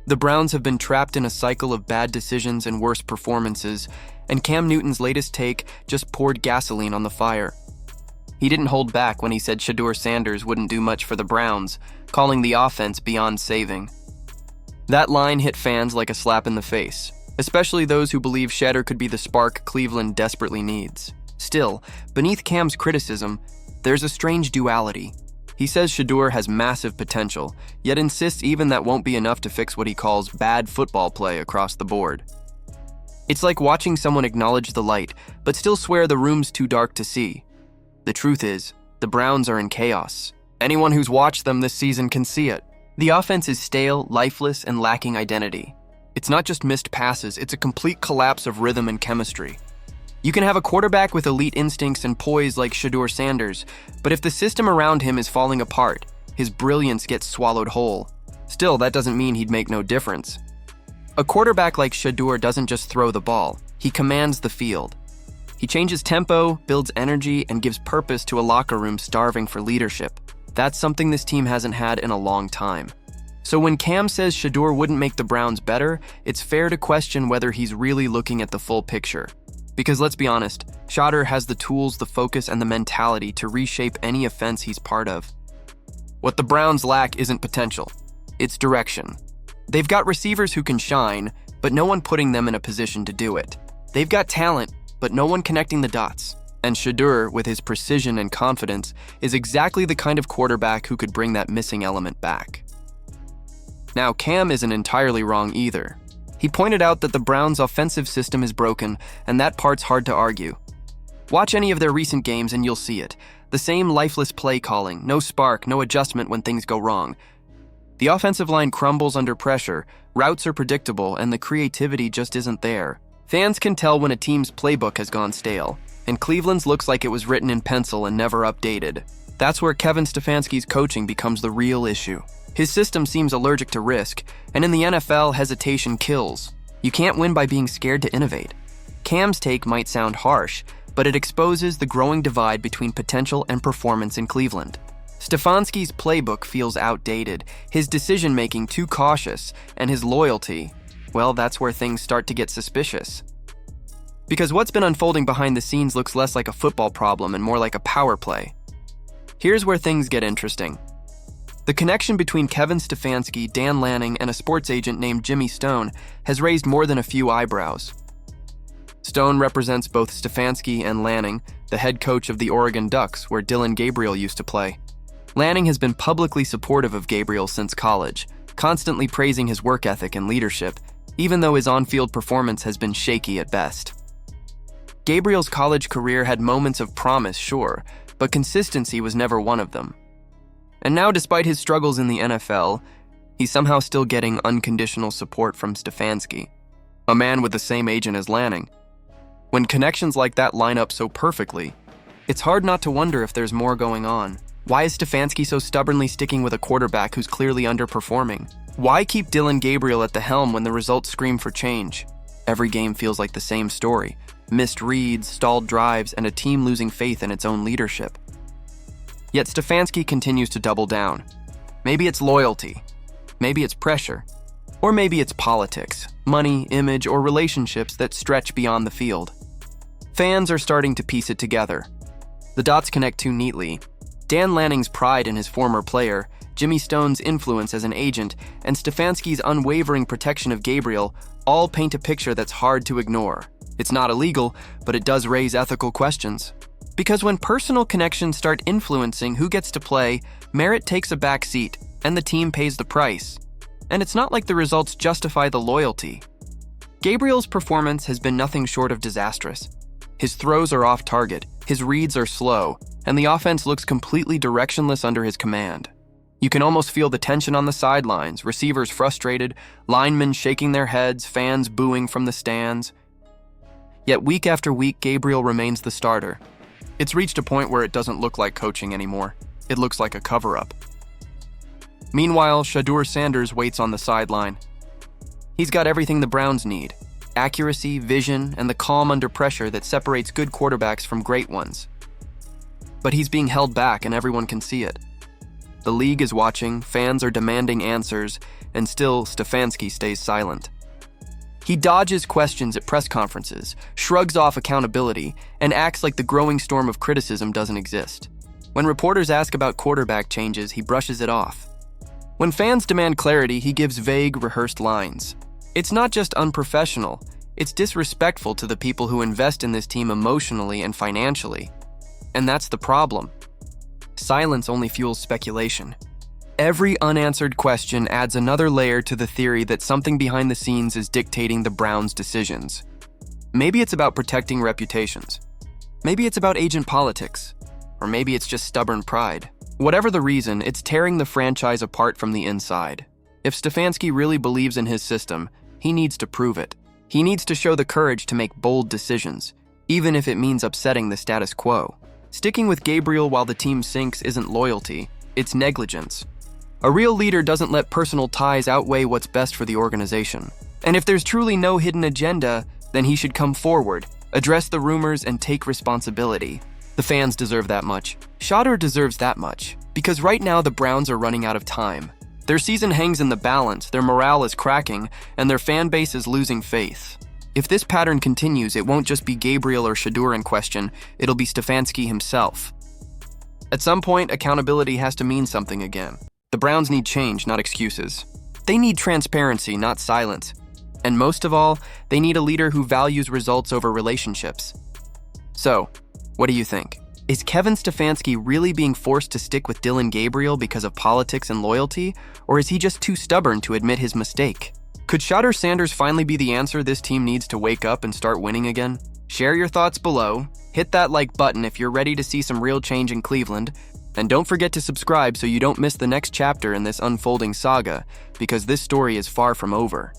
The Browns have been trapped in a cycle of bad decisions and worse performances, and Cam Newton's latest take just poured gasoline on the fire. He didn't hold back when he said Shadur Sanders wouldn't do much for the Browns, calling the offense beyond saving. That line hit fans like a slap in the face, especially those who believe Shedeur could be the spark Cleveland desperately needs. Still, beneath Cam's criticism, there's a strange duality. He says Shedeur has massive potential, yet insists even that won't be enough to fix what he calls bad football play across the board. It's like watching someone acknowledge the light, but still swear the room's too dark to see. The truth is, the Browns are in chaos. Anyone who's watched them this season can see it. The offense is stale, lifeless, and lacking identity. It's not just missed passes, it's a complete collapse of rhythm and chemistry. You can have a quarterback with elite instincts and poise like Shadur Sanders, but if the system around him is falling apart, his brilliance gets swallowed whole. Still, that doesn't mean he'd make no difference. A quarterback like Shedeur doesn't just throw the ball, he commands the field. He changes tempo, builds energy, and gives purpose to a locker room starving for leadership. That's something this team hasn't had in a long time. So when Cam says Shedeur wouldn't make the Browns better, it's fair to question whether he's really looking at the full picture. Because let's be honest, Shadur has the tools, the focus, and the mentality to reshape any offense he's part of. What the Browns lack isn't potential, it's direction. They've got receivers who can shine, but no one putting them in a position to do it. They've got talent, but no one connecting the dots. And Shedeur, with his precision and confidence, is exactly the kind of quarterback who could bring that missing element back. Now, Cam isn't entirely wrong either. He pointed out that the Browns' offensive system is broken, and that part's hard to argue. Watch any of their recent games and you'll see it. The same lifeless play calling, no spark, no adjustment when things go wrong. The offensive line crumbles under pressure, routes are predictable, and the creativity just isn't there. Fans can tell when a team's playbook has gone stale, and Cleveland's looks like it was written in pencil and never updated. That's where Kevin Stefanski's coaching becomes the real issue. His system seems allergic to risk, and in the NFL, hesitation kills. You can't win by being scared to innovate. Cam's take might sound harsh, but it exposes the growing divide between potential and performance in Cleveland. Stefanski's playbook feels outdated, his decision-making too cautious, and his loyalty, well, that's where things start to get suspicious. Because what's been unfolding behind the scenes looks less like a football problem and more like a power play. Here's where things get interesting. The connection between Kevin Stefanski, Dan Lanning, and a sports agent named Jimmy Stone has raised more than a few eyebrows. Stone represents both Stefanski and Lanning, the head coach of the Oregon Ducks, where Dillon Gabriel used to play. Lanning has been publicly supportive of Gabriel since college, constantly praising his work ethic and leadership, even though his on-field performance has been shaky at best. Gabriel's college career had moments of promise, sure, but consistency was never one of them. And now, despite his struggles in the NFL, he's somehow still getting unconditional support from Stefanski, a man with the same agent as Lanning. When connections like that line up so perfectly, it's hard not to wonder if there's more going on. Why is Stefanski so stubbornly sticking with a quarterback who's clearly underperforming? Why keep Dillon Gabriel at the helm when the results scream for change? Every game feels like the same story. Missed reads, stalled drives, and a team losing faith in its own leadership. Yet Stefanski continues to double down. Maybe it's loyalty, maybe it's pressure, or maybe it's politics, money, image, or relationships that stretch beyond the field. Fans are starting to piece it together. The dots connect too neatly. Dan Lanning's pride in his former player, Jimmy Stone's influence as an agent, and Stefanski's unwavering protection of Gabriel all paint a picture that's hard to ignore. It's not illegal, but it does raise ethical questions. Because when personal connections start influencing who gets to play, merit takes a back seat, and the team pays the price. And it's not like the results justify the loyalty. Gabriel's performance has been nothing short of disastrous. His throws are off target, his reads are slow, and the offense looks completely directionless under his command. You can almost feel the tension on the sidelines, receivers frustrated, linemen shaking their heads, fans booing from the stands. Yet week after week, Gabriel remains the starter. It's reached a point where it doesn't look like coaching anymore. It looks like a cover-up. Meanwhile, Shadur Sanders waits on the sideline. He's got everything the Browns need: accuracy, vision, and the calm under pressure that separates good quarterbacks from great ones. But he's being held back and everyone can see it. The league is watching, fans are demanding answers, and still Stefanski stays silent. He dodges questions at press conferences, shrugs off accountability, and acts like the growing storm of criticism doesn't exist. When reporters ask about quarterback changes, he brushes it off. When fans demand clarity, he gives vague, rehearsed lines. It's not just unprofessional, it's disrespectful to the people who invest in this team emotionally and financially. And that's the problem. Silence only fuels speculation. Every unanswered question adds another layer to the theory that something behind the scenes is dictating the Browns' decisions. Maybe it's about protecting reputations. Maybe it's about agent politics. Or maybe it's just stubborn pride. Whatever the reason, it's tearing the franchise apart from the inside. If Stefanski really believes in his system, he needs to prove it. He needs to show the courage to make bold decisions, even if it means upsetting the status quo. Sticking with Gabriel while the team sinks isn't loyalty, it's negligence. A real leader doesn't let personal ties outweigh what's best for the organization. And if there's truly no hidden agenda, then he should come forward, address the rumors, and take responsibility. The fans deserve that much. Shadur deserves that much, because right now the Browns are running out of time. Their season hangs in the balance, their morale is cracking, and their fan base is losing faith. If this pattern continues, it won't just be Gabriel or Shedeur in question, it'll be Stefanski himself. At some point, accountability has to mean something again. The Browns need change, not excuses. They need transparency, not silence. And most of all, they need a leader who values results over relationships. So, what do you think? Is Kevin Stefanski really being forced to stick with Dillon Gabriel because of politics and loyalty, or is he just too stubborn to admit his mistake? Could Shadur Sanders finally be the answer this team needs to wake up and start winning again? Share your thoughts below, hit that like button if you're ready to see some real change in Cleveland, and don't forget to subscribe so you don't miss the next chapter in this unfolding saga, because this story is far from over.